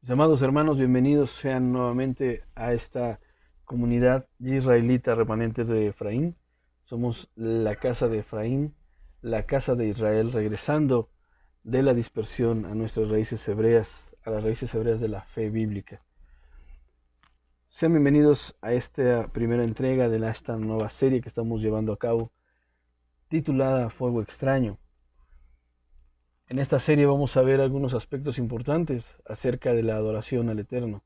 Mis amados hermanos, bienvenidos sean nuevamente a esta comunidad israelita remanente de Efraín. Somos la casa de Efraín, la casa de Israel, regresando de la dispersión a nuestras raíces hebreas, a las raíces hebreas de la fe bíblica. Sean bienvenidos a esta primera entrega de esta nueva serie que estamos llevando a cabo, titulada Fuego Extraño. En esta serie vamos a ver algunos aspectos importantes acerca de la adoración al Eterno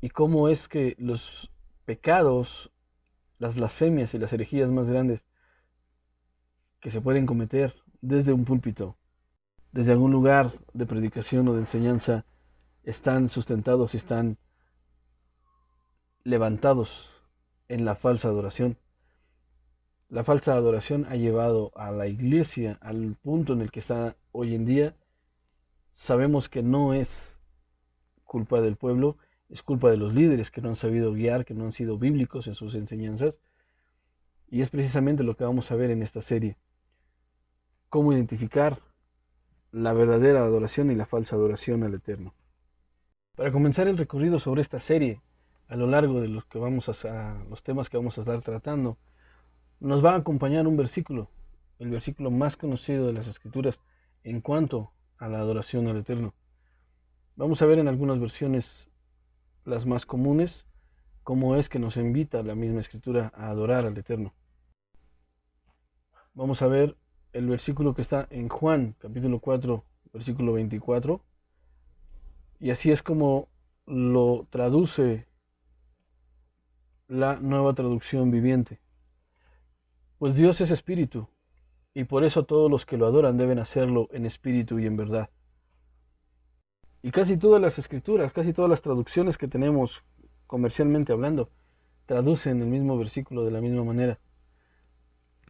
y cómo es que los pecados, las blasfemias y las herejías más grandes que se pueden cometer desde un púlpito, desde algún lugar de predicación o de enseñanza, están sustentados y están levantados en la falsa adoración. La falsa adoración ha llevado a la iglesia al punto en el que está hoy en día. Sabemos que no es culpa del pueblo, es culpa de los líderes que no han sabido guiar, que no han sido bíblicos en sus enseñanzas. Y es precisamente lo que vamos a ver en esta serie. Cómo identificar la verdadera adoración y la falsa adoración al Eterno. Para comenzar el recorrido sobre esta serie, a lo largo de los temas que vamos a estar tratando, nos va a acompañar un versículo, el versículo más conocido de las Escrituras en cuanto a la adoración al Eterno. Vamos a ver en algunas versiones, las más comunes, cómo es que nos invita la misma Escritura a adorar al Eterno. Vamos a ver el versículo que está en Juan, capítulo 4, versículo 24, y así es como lo traduce la Nueva Traducción Viviente. Pues Dios es espíritu, y por eso todos los que lo adoran deben hacerlo en espíritu y en verdad. Y casi todas las escrituras, casi todas las traducciones que tenemos comercialmente hablando, traducen el mismo versículo de la misma manera.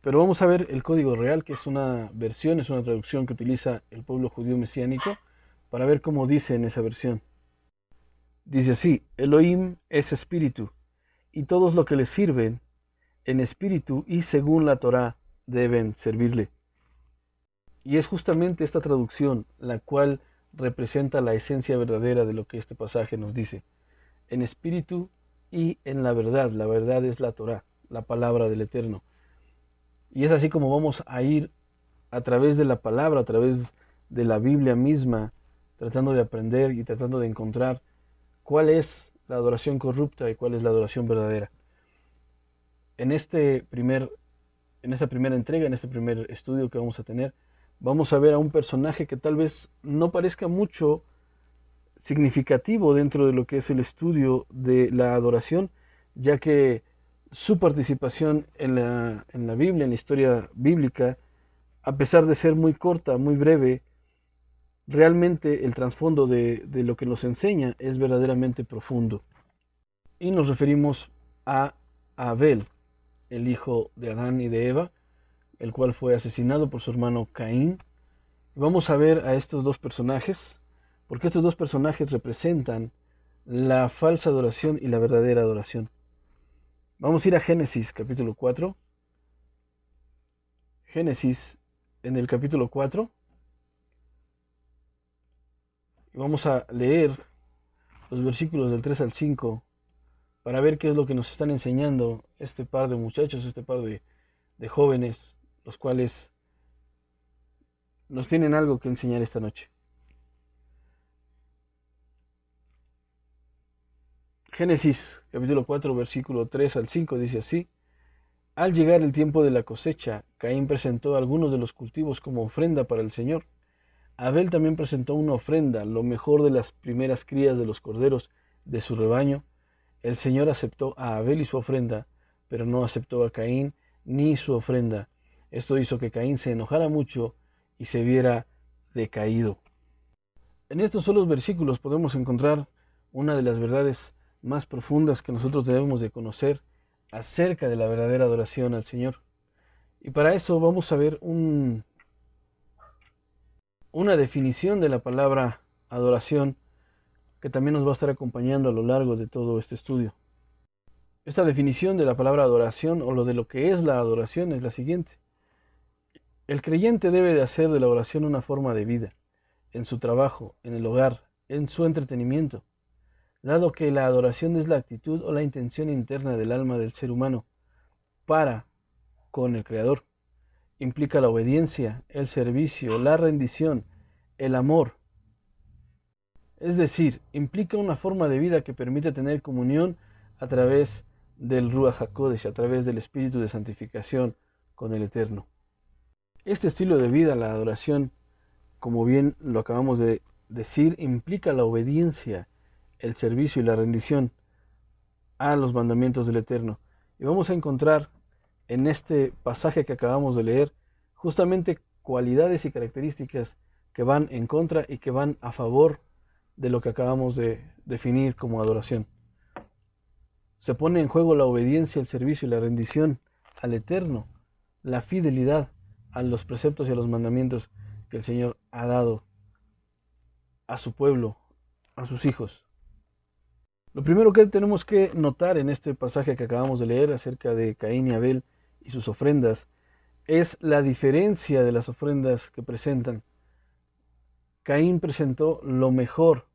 Pero vamos a ver el código real, que es una versión, es una traducción que utiliza el pueblo judío mesiánico, para ver cómo dice en esa versión. Dice así: Elohim es espíritu, y todos los que le sirven en espíritu y según la Torá deben servirle. Y es justamente esta traducción la cual representa la esencia verdadera de lo que este pasaje nos dice. En espíritu y en la verdad. La verdad es la Torá, la palabra del Eterno. Y es así como vamos a ir a través de la palabra, a través de la Biblia misma, tratando de aprender y tratando de encontrar cuál es la adoración corrupta y cuál es la adoración verdadera. En esta primera entrega, en este primer estudio que vamos a tener, vamos a ver a un personaje que tal vez no parezca mucho significativo dentro de lo que es el estudio de la adoración, ya que su participación en la Biblia, en la historia bíblica, a pesar de ser muy corta, muy breve, realmente el trasfondo de lo que nos enseña es verdaderamente profundo. Y nos referimos a Abel, el hijo de Adán y de Eva, el cual fue asesinado por su hermano Caín. Vamos a ver a estos dos personajes, porque estos dos personajes representan la falsa adoración y la verdadera adoración. Vamos a ir a Génesis capítulo 4. Génesis en el capítulo 4. Y vamos a leer los versículos del 3 al 5 para ver qué es lo que nos están enseñando este par de muchachos, este par de jóvenes, los cuales nos tienen algo que enseñar esta noche. Génesis capítulo 4, versículo 3 al 5 dice así: Al llegar el tiempo de la cosecha, Caín presentó algunos de los cultivos como ofrenda para el Señor. Abel también presentó una ofrenda, lo mejor de las primeras crías de los corderos de su rebaño. El Señor aceptó a Abel y su ofrenda, pero no aceptó a Caín ni su ofrenda. Esto hizo que Caín se enojara mucho y se viera decaído. En estos solos versículos podemos encontrar una de las verdades más profundas que nosotros debemos de conocer acerca de la verdadera adoración al Señor. Y para eso vamos a ver una definición de la palabra adoración que también nos va a estar acompañando a lo largo de todo este estudio. Esta definición de la palabra adoración o lo de lo que es la adoración es la siguiente. El creyente debe de hacer de la oración una forma de vida, en su trabajo, en el hogar, en su entretenimiento, dado que la adoración es la actitud o la intención interna del alma del ser humano para con el Creador. Implica la obediencia, el servicio, la rendición, el amor. Es decir, implica una forma de vida que permite tener comunión a través del Ruach HaKodesh, a través del espíritu de santificación con el Eterno. Este estilo de vida, la adoración, como bien lo acabamos de decir, implica la obediencia, el servicio y la rendición a los mandamientos del Eterno. Y vamos a encontrar en este pasaje que acabamos de leer justamente cualidades y características que van en contra y que van a favor de lo que acabamos de definir como adoración. Se pone en juego la obediencia, el servicio y la rendición al Eterno, la fidelidad a los preceptos y a los mandamientos que el Señor ha dado a su pueblo, a sus hijos. Lo primero que tenemos que notar en este pasaje que acabamos de leer acerca de Caín y Abel y sus ofrendas es la diferencia de las ofrendas que presentan. Caín presentó lo mejor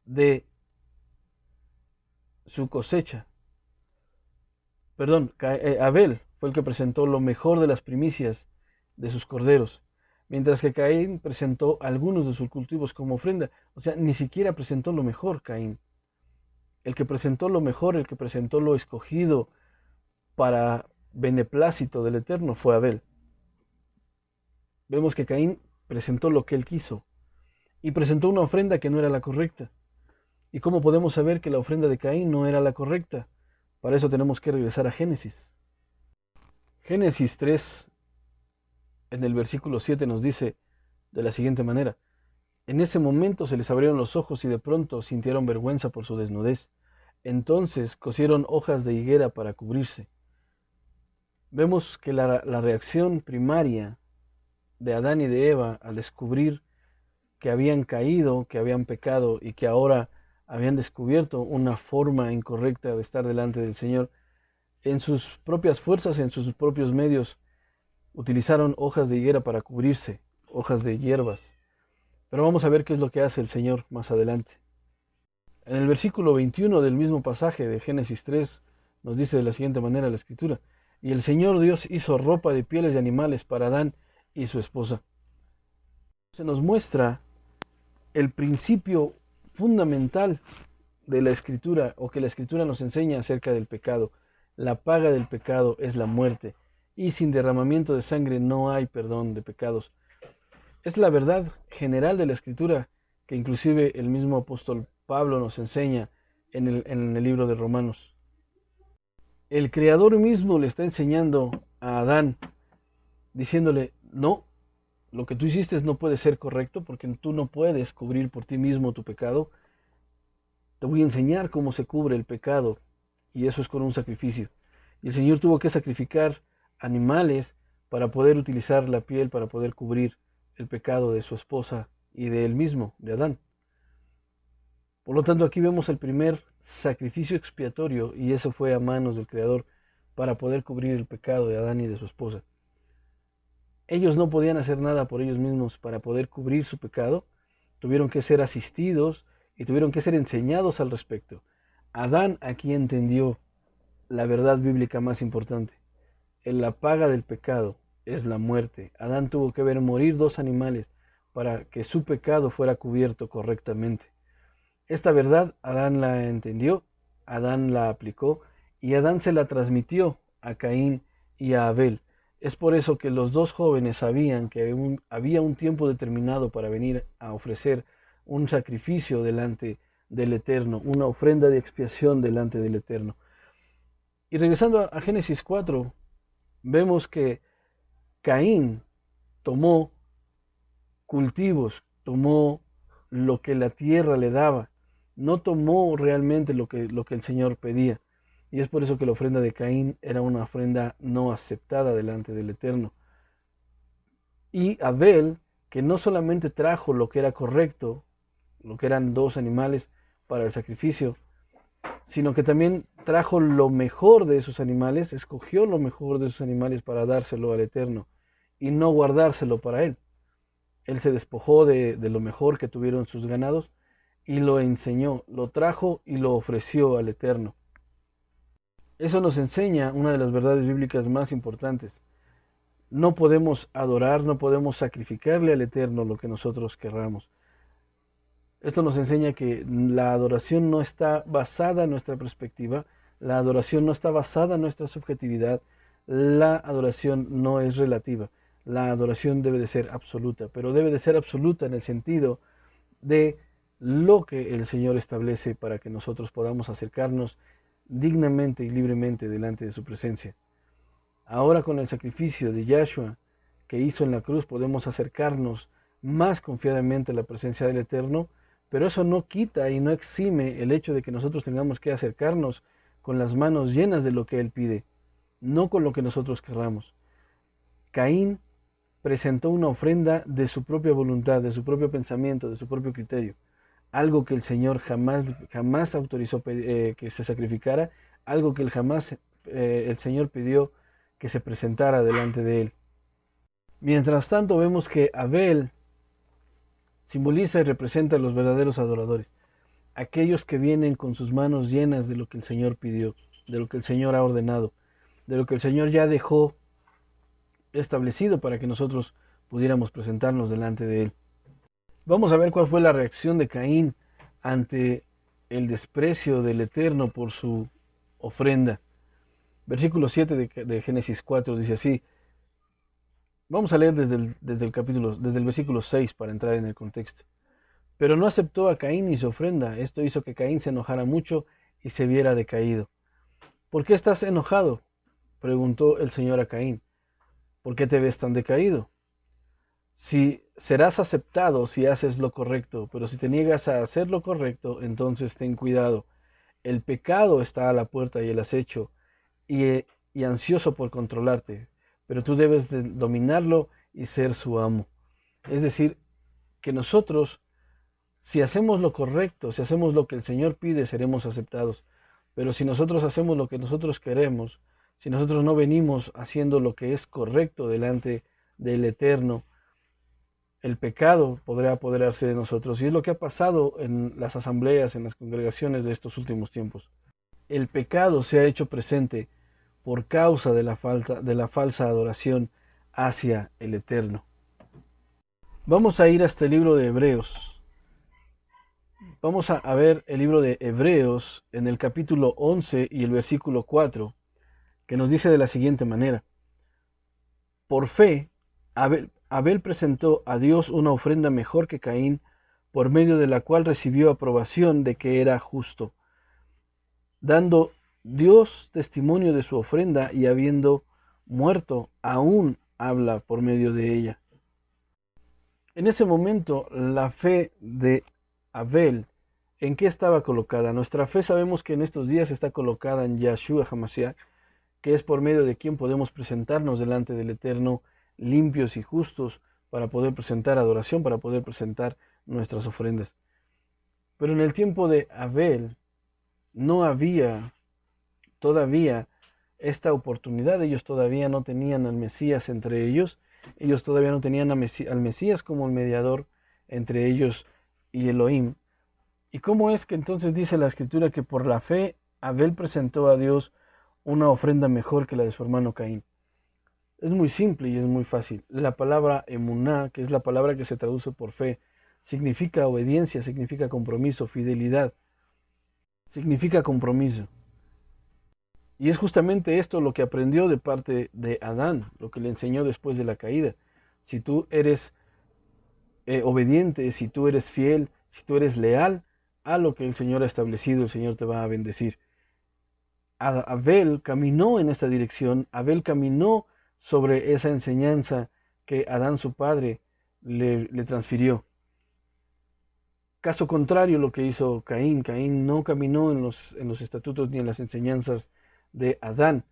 de su cosecha. Abel fue el que presentó lo mejor de las primicias de sus corderos, mientras que Caín presentó algunos de sus cultivos como ofrenda. O sea, ni siquiera presentó lo mejor Caín. El que presentó lo mejor, el que presentó lo escogido para beneplácito del Eterno fue Abel. Vemos que Caín presentó lo que él quiso y presentó una ofrenda que no era la correcta. ¿Y cómo podemos saber que la ofrenda de Caín no era la correcta? Para eso tenemos que regresar a Génesis. Génesis 3, en el versículo 7 nos dice de la siguiente manera: en ese momento se les abrieron los ojos y de pronto sintieron vergüenza por su desnudez. Entonces cosieron hojas de higuera para cubrirse. Vemos que la reacción primaria de Adán y de Eva al descubrir que habían caído, que habían pecado y que ahora habían descubierto una forma incorrecta de estar delante del Señor, en sus propias fuerzas, en sus propios medios, utilizaron hojas de higuera para cubrirse, hojas de hierbas. Pero vamos a ver qué es lo que hace el Señor más adelante. En el versículo 21 del mismo pasaje de Génesis 3 nos dice de la siguiente manera la Escritura: y el Señor Dios hizo ropa de pieles de animales para Adán y su esposa. Se nos muestra el principio fundamental de la Escritura, o que la Escritura nos enseña acerca del pecado. La paga del pecado es la muerte, y sin derramamiento de sangre no hay perdón de pecados. Es la verdad general de la Escritura que inclusive el mismo apóstol Pablo nos enseña en el libro de Romanos. El Creador mismo le está enseñando a Adán, diciéndole: no, lo que tú hiciste no puede ser correcto, porque tú no puedes cubrir por ti mismo tu pecado. Te voy a enseñar cómo se cubre el pecado, y eso es con un sacrificio. Y el Señor tuvo que sacrificar animales para poder utilizar la piel, para poder cubrir el pecado de su esposa y de él mismo, de Adán. Por lo tanto, aquí vemos el primer sacrificio expiatorio, y eso fue a manos del Creador para poder cubrir el pecado de Adán y de su esposa. Ellos no podían hacer nada por ellos mismos para poder cubrir su pecado. Tuvieron que ser asistidos y tuvieron que ser enseñados al respecto. Adán aquí entendió la verdad bíblica más importante. La paga del pecado es la muerte. Adán tuvo que ver morir 2 animales para que su pecado fuera cubierto correctamente. Esta verdad Adán la entendió, Adán la aplicó, y Adán se la transmitió a Caín y a Abel. Es por eso que los 2 jóvenes sabían que había un tiempo determinado para venir a ofrecer un sacrificio delante del Eterno, una ofrenda de expiación delante del Eterno. Y regresando a Génesis 4, vemos que Caín tomó cultivos, tomó lo que la tierra le daba, no tomó realmente lo que el Señor pedía. Y es por eso que la ofrenda de Caín era una ofrenda no aceptada delante del Eterno. Y Abel, que no solamente trajo lo que era correcto, lo que eran 2 animales para el sacrificio, sino que también trajo lo mejor de esos animales, escogió lo mejor de esos animales para dárselo al Eterno y no guardárselo para él. Él se despojó de lo mejor que tuvieron sus ganados y lo enseñó, lo trajo y lo ofreció al Eterno. Eso nos enseña una de las verdades bíblicas más importantes. No podemos adorar, no podemos sacrificarle al Eterno lo que nosotros querramos. Esto nos enseña que la adoración no está basada en nuestra perspectiva, la adoración no está basada en nuestra subjetividad, la adoración no es relativa, la adoración debe de ser absoluta, pero debe de ser absoluta en el sentido de lo que el Señor establece para que nosotros podamos acercarnos dignamente y libremente delante de su presencia. Ahora con el sacrificio de Yahshua que hizo en la cruz podemos acercarnos más confiadamente a la presencia del Eterno, pero eso no quita y no exime el hecho de que nosotros tengamos que acercarnos con las manos llenas de lo que Él pide, no con lo que nosotros querramos. Caín presentó una ofrenda de su propia voluntad, de su propio pensamiento, de su propio criterio, algo que el Señor jamás autorizó que se sacrificara, algo que el Señor pidió que se presentara delante de Él. Mientras tanto vemos que Abel simboliza y representa a los verdaderos adoradores, aquellos que vienen con sus manos llenas de lo que el Señor pidió, de lo que el Señor ha ordenado, de lo que el Señor ya dejó establecido para que nosotros pudiéramos presentarnos delante de Él. Vamos a ver cuál fue la reacción de Caín ante el desprecio del Eterno por su ofrenda. Versículo 7 de Génesis 4 dice así. Vamos a leer desde el versículo 6 para entrar en el contexto. Pero no aceptó a Caín ni su ofrenda. Esto hizo que Caín se enojara mucho y se viera decaído. ¿Por qué estás enojado?, preguntó el Señor a Caín. ¿Por qué te ves tan decaído? Si serás aceptado si haces lo correcto, pero si te niegas a hacer lo correcto, entonces ten cuidado. El pecado está a la puerta y el acecho, y ansioso por controlarte, pero tú debes de dominarlo y ser su amo. Es decir, que nosotros, si hacemos lo correcto, si hacemos lo que el Señor pide, seremos aceptados. Pero si nosotros hacemos lo que nosotros queremos, si nosotros no venimos haciendo lo que es correcto delante del Eterno, el pecado podrá apoderarse de nosotros. Y es lo que ha pasado en las asambleas, en las congregaciones de estos últimos tiempos. El pecado se ha hecho presente por causa de la falsa adoración hacia el Eterno. Vamos a ir hasta el libro de Hebreos. Vamos a ver el libro de Hebreos en el capítulo 11 y el versículo 4, que nos dice de la siguiente manera. Por fe, Abel presentó a Dios una ofrenda mejor que Caín, por medio de la cual recibió aprobación de que era justo, dando Dios testimonio de su ofrenda y habiendo muerto, aún habla por medio de ella. En ese momento, la fe de Abel, ¿en qué estaba colocada? Nuestra fe sabemos que en estos días está colocada en Yahshua HaMashiach, que es por medio de quien podemos presentarnos delante del Eterno limpios y justos para poder presentar adoración, para poder presentar nuestras ofrendas. Pero en el tiempo de Abel no había todavía esta oportunidad, ellos todavía no tenían al Mesías entre ellos todavía no tenían al Mesías como el mediador entre ellos y Elohim. ¿Y cómo es que entonces dice la Escritura que por la fe Abel presentó a Dios una ofrenda mejor que la de su hermano Caín? Es muy simple y es muy fácil. La palabra emuná, que es la palabra que se traduce por fe, significa obediencia, significa compromiso, fidelidad, significa compromiso. Y es justamente esto lo que aprendió de parte de Adán, lo que le enseñó después de la caída. Si tú eres obediente, si tú eres fiel, si tú eres leal a lo que el Señor ha establecido, el Señor te va a bendecir. Abel caminó en esta dirección, Abel caminó sobre esa enseñanza que Adán su padre le transfirió. Caso contrario lo que hizo Caín. Caín no caminó en los estatutos ni en las enseñanzas de Adán.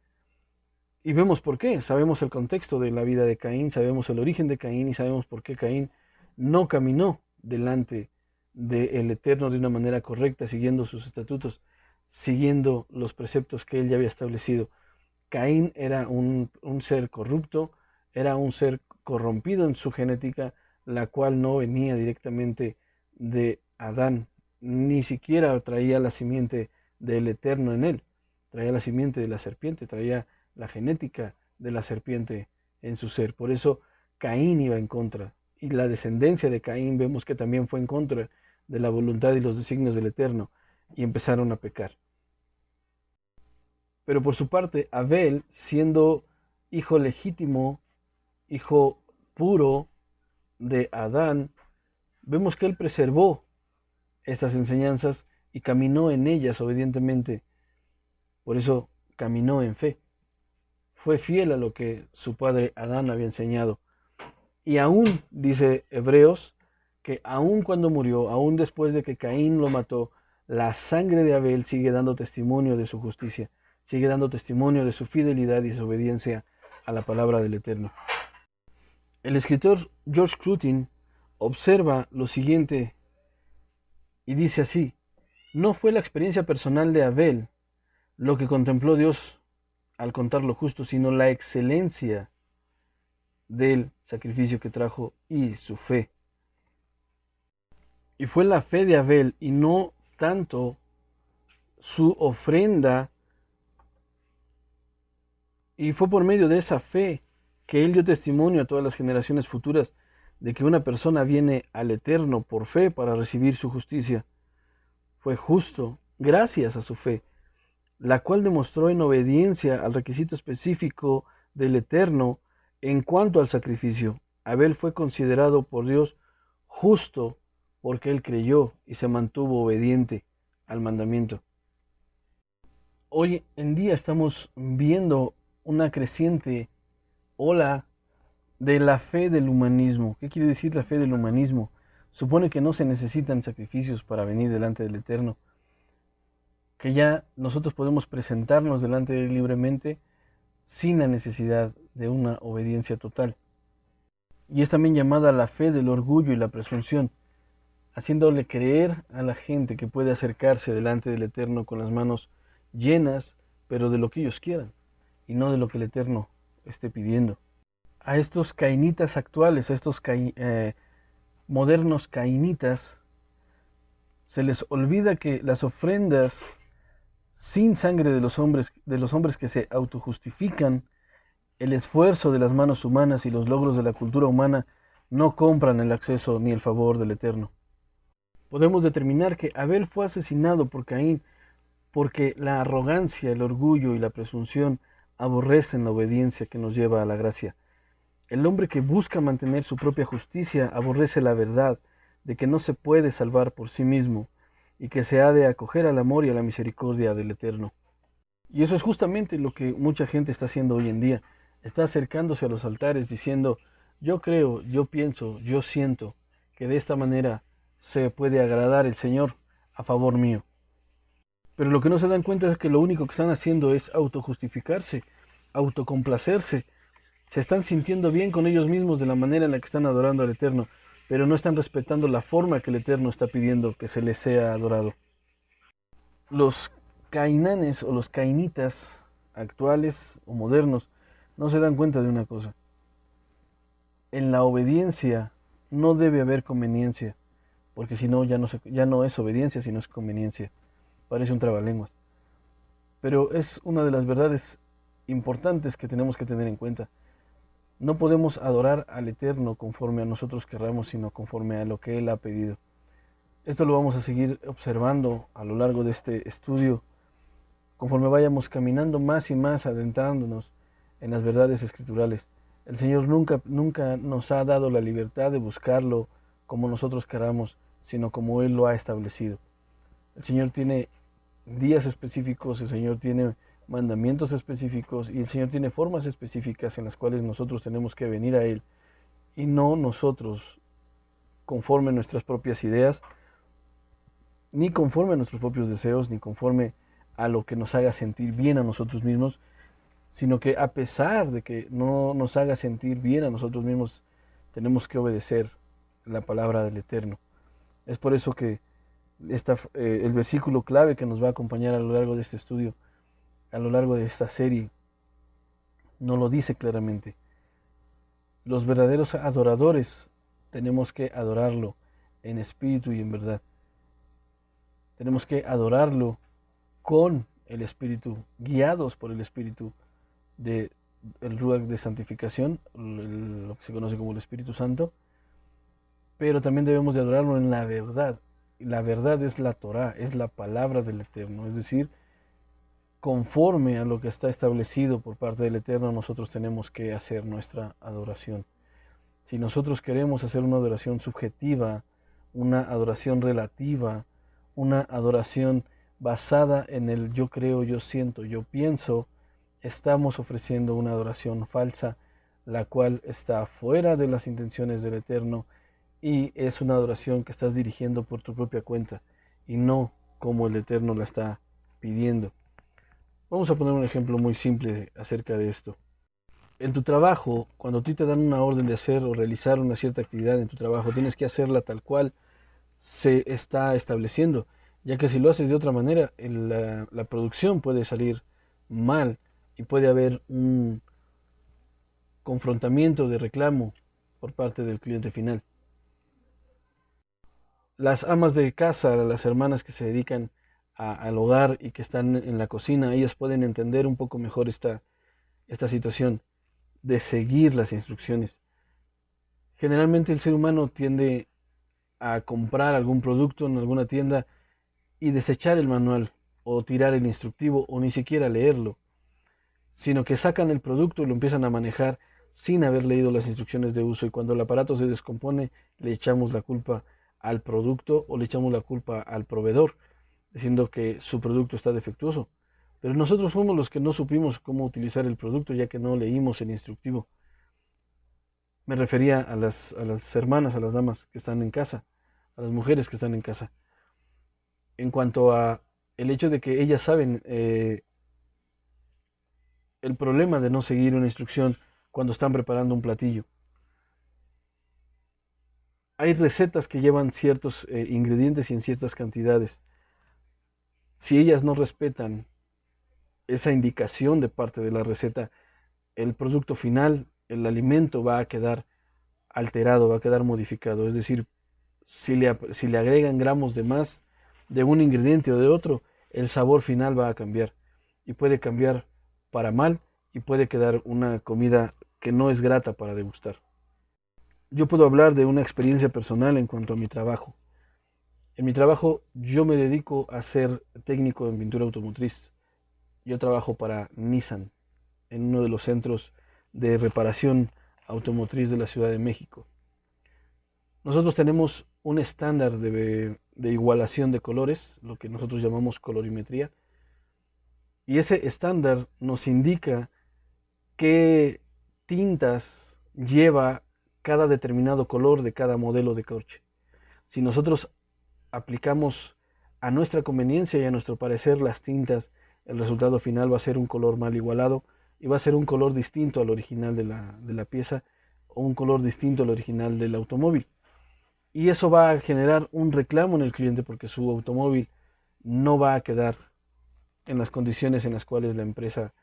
Y vemos por qué. Sabemos el contexto de la vida de Caín, sabemos el origen de Caín y sabemos por qué Caín no caminó delante del Eterno de una manera correcta, siguiendo sus estatutos, siguiendo los preceptos que él ya había establecido. Caín era un ser corrupto, era un ser corrompido en su genética, la cual no venía directamente de Adán, ni siquiera traía la simiente del Eterno en él, traía la simiente de la serpiente, traía la genética de la serpiente en su ser. Por eso Caín iba en contra, y la descendencia de Caín vemos que también fue en contra de la voluntad y los designios del Eterno, y empezaron a pecar. Pero por su parte, Abel, siendo hijo legítimo, hijo puro de Adán, vemos que él preservó estas enseñanzas y caminó en ellas obedientemente. Por eso caminó en fe. Fue fiel a lo que su padre Adán había enseñado. Y aún, dice Hebreos, que aún cuando murió, aún después de que Caín lo mató, la sangre de Abel sigue dando testimonio de su justicia, sigue dando testimonio de su fidelidad y su obediencia a la palabra del Eterno. El escritor George Crutin observa lo siguiente y dice así: no fue la experiencia personal de Abel lo que contempló Dios al contar lo justo, sino la excelencia del sacrificio que trajo y su fe. Y fue la fe de Abel y no tanto su ofrenda, y fue por medio de esa fe que él dio testimonio a todas las generaciones futuras de que una persona viene al Eterno por fe para recibir su justicia. Fue justo gracias a su fe, la cual demostró en obediencia al requisito específico del Eterno en cuanto al sacrificio. Abel fue considerado por Dios justo porque él creyó y se mantuvo obediente al mandamiento. Hoy en día estamos viendo una creciente ola de la fe del humanismo. ¿Qué quiere decir la fe del humanismo? Supone que no se necesitan sacrificios para venir delante del Eterno, que ya nosotros podemos presentarnos delante de él libremente sin la necesidad de una obediencia total. Y es también llamada la fe del orgullo y la presunción, haciéndole creer a la gente que puede acercarse delante del Eterno con las manos llenas, pero de lo que ellos quieran, y no de lo que el Eterno esté pidiendo. A estos cainitas actuales, a estos modernos cainitas, se les olvida que las ofrendas sin sangre de los hombres que se autojustifican, el esfuerzo de las manos humanas y los logros de la cultura humana no compran el acceso ni el favor del Eterno. Podemos determinar que Abel fue asesinado por Caín porque la arrogancia, el orgullo y la presunción aborrecen la obediencia que nos lleva a la gracia. El hombre que busca mantener su propia justicia aborrece la verdad de que no se puede salvar por sí mismo y que se ha de acoger al amor y a la misericordia del Eterno. Y eso es justamente lo que mucha gente está haciendo hoy en día. Está acercándose a los altares diciendo: yo creo, yo pienso, yo siento que de esta manera se puede agradar el Señor a favor mío. Pero lo que no se dan cuenta es que lo único que están haciendo es autojustificarse, autocomplacerse. Se están sintiendo bien con ellos mismos de la manera en la que están adorando al Eterno, pero no están respetando la forma que el Eterno está pidiendo que se les sea adorado. Los cainanes o los cainitas actuales o modernos no se dan cuenta de una cosa: en la obediencia no debe haber conveniencia, porque si no ya no es obediencia, sino es conveniencia. Parece un trabalenguas, pero es una de las verdades importantes que tenemos que tener en cuenta. No podemos adorar al Eterno conforme a nosotros querramos, sino conforme a lo que Él ha pedido. Esto lo vamos a seguir observando a lo largo de este estudio, conforme vayamos caminando más y más, adentrándonos en las verdades escriturales. El Señor nunca nos ha dado la libertad de buscarlo como nosotros queramos, sino como Él lo ha establecido. El Señor tiene días específicos, el Señor tiene mandamientos específicos y el Señor tiene formas específicas en las cuales nosotros tenemos que venir a Él y no nosotros conforme a nuestras propias ideas, ni conforme a nuestros propios deseos, ni conforme a lo que nos haga sentir bien a nosotros mismos, sino que a pesar de que no nos haga sentir bien a nosotros mismos, tenemos que obedecer la palabra del Eterno. Es por eso que el versículo clave que nos va a acompañar a lo largo de este estudio, a lo largo de esta serie, nos lo dice claramente. Los verdaderos adoradores tenemos que adorarlo en espíritu y en verdad. Tenemos que adorarlo con el Espíritu, guiados por el Espíritu del Ruach de santificación, lo que se conoce como el Espíritu Santo, pero también debemos de adorarlo en la verdad. Y la verdad es la Torá, es la palabra del Eterno, es decir, conforme a lo que está establecido por parte del Eterno, nosotros tenemos que hacer nuestra adoración. Si nosotros queremos hacer una adoración subjetiva, una adoración relativa, una adoración basada en el yo creo, yo siento, yo pienso, estamos ofreciendo una adoración falsa, la cual está fuera de las intenciones del Eterno y es una adoración que estás dirigiendo por tu propia cuenta y no como el Eterno la está pidiendo. Vamos a poner un ejemplo muy simple acerca de esto. En tu trabajo, cuando a ti te dan una orden de hacer o realizar una cierta actividad en tu trabajo, tienes que hacerla tal cual se está estableciendo, ya que si lo haces de otra manera, la producción puede salir mal y puede haber un confrontamiento de reclamo por parte del cliente final. Las amas de casa, las hermanas que se dedican al hogar y que están en la cocina, ellas pueden entender un poco mejor esta situación de seguir las instrucciones. Generalmente el ser humano tiende a comprar algún producto en alguna tienda y desechar el manual o tirar el instructivo o ni siquiera leerlo, sino que sacan el producto y lo empiezan a manejar sin haber leído las instrucciones de uso y cuando el aparato se descompone le echamos la culpa al producto o le echamos la culpa al proveedor, diciendo que su producto está defectuoso. Pero nosotros fuimos los que no supimos cómo utilizar el producto ya que no leímos el instructivo. Me refería a las hermanas, a las damas que están en casa, a las mujeres que están en casa. En cuanto a el hecho de que ellas saben el problema de no seguir una instrucción cuando están preparando un platillo. Hay recetas que llevan ciertos ingredientes y en ciertas cantidades. Si ellas no respetan esa indicación de parte de la receta, el producto final, el alimento va a quedar alterado, va a quedar modificado. Es decir, si le agregan gramos de más de un ingrediente o de otro, el sabor final va a cambiar. Y puede cambiar para mal y puede quedar una comida que no es grata para degustar. Yo puedo hablar de una experiencia personal en cuanto a mi trabajo. En mi trabajo yo me dedico a ser técnico en pintura automotriz. Yo trabajo para Nissan, en uno de los centros de reparación automotriz de la Ciudad de México. Nosotros tenemos un estándar de igualación de colores, lo que nosotros llamamos colorimetría, y ese estándar nos indica qué tintas lleva cada determinado color de cada modelo de coche. Si nosotros aplicamos a nuestra conveniencia y a nuestro parecer las tintas, el resultado final va a ser un color mal igualado y va a ser un color distinto al original de la pieza o un color distinto al original del automóvil. Y eso va a generar un reclamo en el cliente porque su automóvil no va a quedar en las condiciones en las cuales la empresa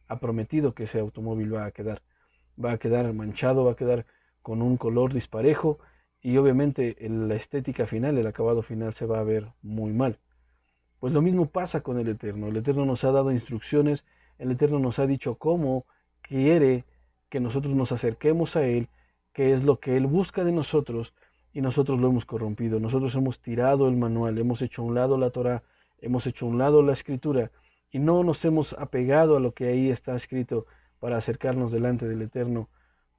ha prometido que ese automóvil va a quedar. Va a quedar manchado, va a quedar con un color disparejo y obviamente la estética final, el acabado final se va a ver muy mal. Pues lo mismo pasa con el Eterno. El Eterno nos ha dado instrucciones, el Eterno nos ha dicho cómo quiere que nosotros nos acerquemos a Él, qué es lo que Él busca de nosotros y nosotros lo hemos corrompido. Nosotros hemos tirado el manual, hemos hecho a un lado la Torá, hemos hecho a un lado la Escritura y no nos hemos apegado a lo que ahí está escrito para acercarnos delante del Eterno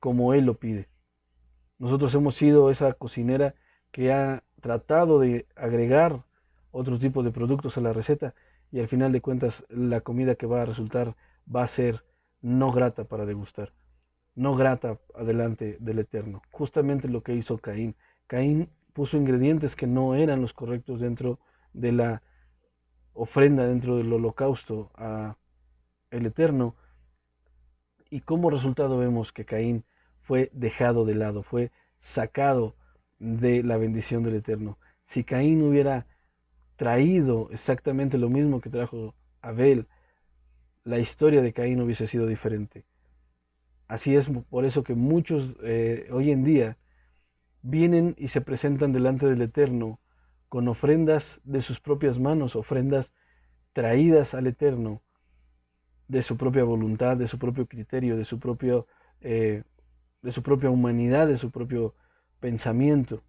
como Él lo pide. Nosotros hemos sido esa cocinera que ha tratado de agregar otro tipo de productos a la receta y al final de cuentas la comida que va a resultar va a ser no grata para degustar, no grata adelante del Eterno. Justamente lo que hizo Caín. Caín puso ingredientes que no eran los correctos dentro de la ofrenda, dentro del holocausto a el Eterno, y como resultado vemos que Caín fue dejado de lado, fue sacado de la bendición del Eterno. Si Caín hubiera traído exactamente lo mismo que trajo Abel, la historia de Caín hubiese sido diferente. Así es por eso que muchos hoy en día vienen y se presentan delante del Eterno con ofrendas de sus propias manos, ofrendas traídas al Eterno de su propia voluntad, de su propio criterio, de su propia humanidad, de su propio pensamiento.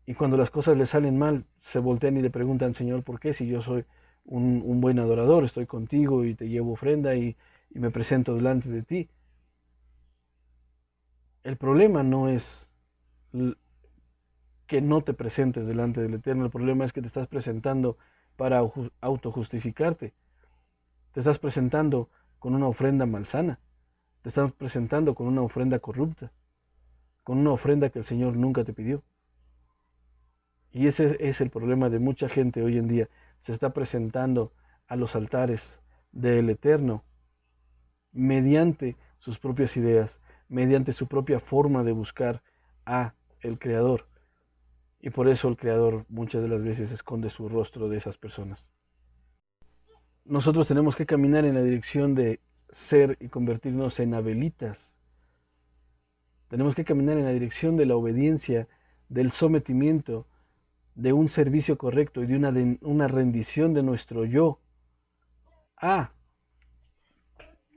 Y cuando las cosas le salen mal, se voltean y le preguntan, Señor, ¿por qué? Si yo soy un buen adorador, estoy contigo y te llevo ofrenda y me presento delante de ti. El problema no es que no te presentes delante del Eterno, el problema es que te estás presentando para autojustificarte. Te estás presentando con una ofrenda malsana, te estás presentando con una ofrenda corrupta, con una ofrenda que el Señor nunca te pidió. Y ese es el problema de mucha gente hoy en día. Se está presentando a los altares del Eterno mediante sus propias ideas, mediante su propia forma de buscar a el Creador. Y por eso el Creador muchas de las veces esconde su rostro de esas personas. Nosotros tenemos que caminar en la dirección de ser y convertirnos en abelitas. Tenemos que caminar en la dirección de la obediencia, del sometimiento, de un servicio correcto y de una rendición de nuestro yo a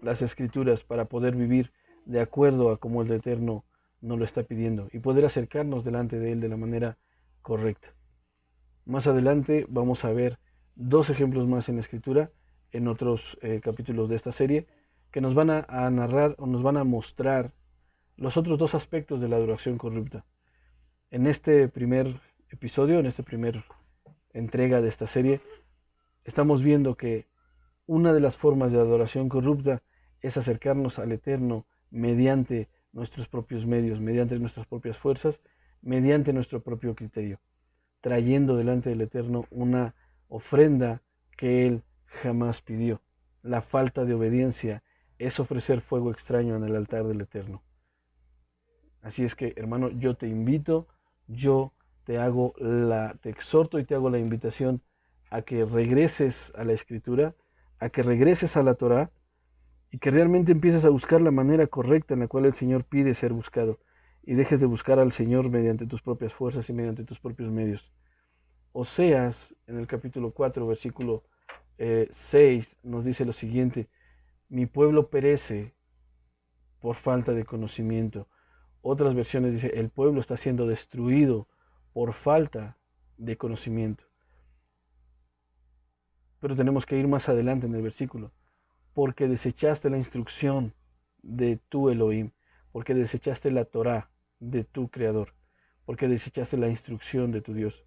las Escrituras para poder vivir de acuerdo a como el Eterno nos lo está pidiendo y poder acercarnos delante de Él de la manera correcta. Más adelante vamos a ver dos ejemplos más en la Escritura, en otros capítulos de esta serie, que nos van a narrar o nos van a mostrar los otros dos aspectos de la adoración corrupta. En este primer episodio, en esta primera entrega de esta serie, estamos viendo que una de las formas de adoración corrupta es acercarnos al Eterno mediante nuestros propios medios, mediante nuestras propias fuerzas, mediante nuestro propio criterio, trayendo delante del Eterno una ofrenda que Él jamás pidió. La falta de obediencia es ofrecer fuego extraño en el altar del Eterno. Así es que, hermano, yo te invito, yo te exhorto y te hago la invitación a que regreses a la Escritura, a que regreses a la Torá y que realmente empieces a buscar la manera correcta en la cual el Señor pide ser buscado y dejes de buscar al Señor mediante tus propias fuerzas y mediante tus propios medios. Oseas, en el capítulo 4, versículo 6, nos dice lo siguiente: mi pueblo perece por falta de conocimiento. Otras versiones dice, el pueblo está siendo destruido por falta de conocimiento. Pero tenemos que ir más adelante en el versículo. Porque desechaste la instrucción de tu Elohim, porque desechaste la Torá de tu Creador, porque desechaste la instrucción de tu Dios.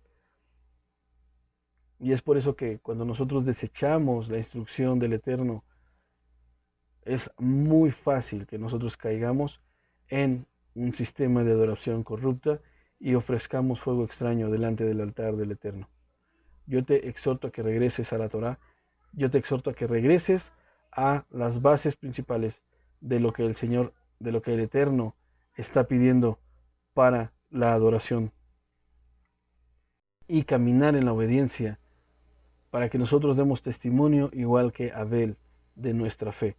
Y es por eso que cuando nosotros desechamos la instrucción del Eterno, es muy fácil que nosotros caigamos en un sistema de adoración corrupta y ofrezcamos fuego extraño delante del altar del Eterno. Yo te exhorto a que regreses a la Torá, yo te exhorto a que regreses a las bases principales de lo que el Señor, de lo que el Eterno está pidiendo para la adoración y caminar en la obediencia para que nosotros demos testimonio igual que Abel de nuestra fe.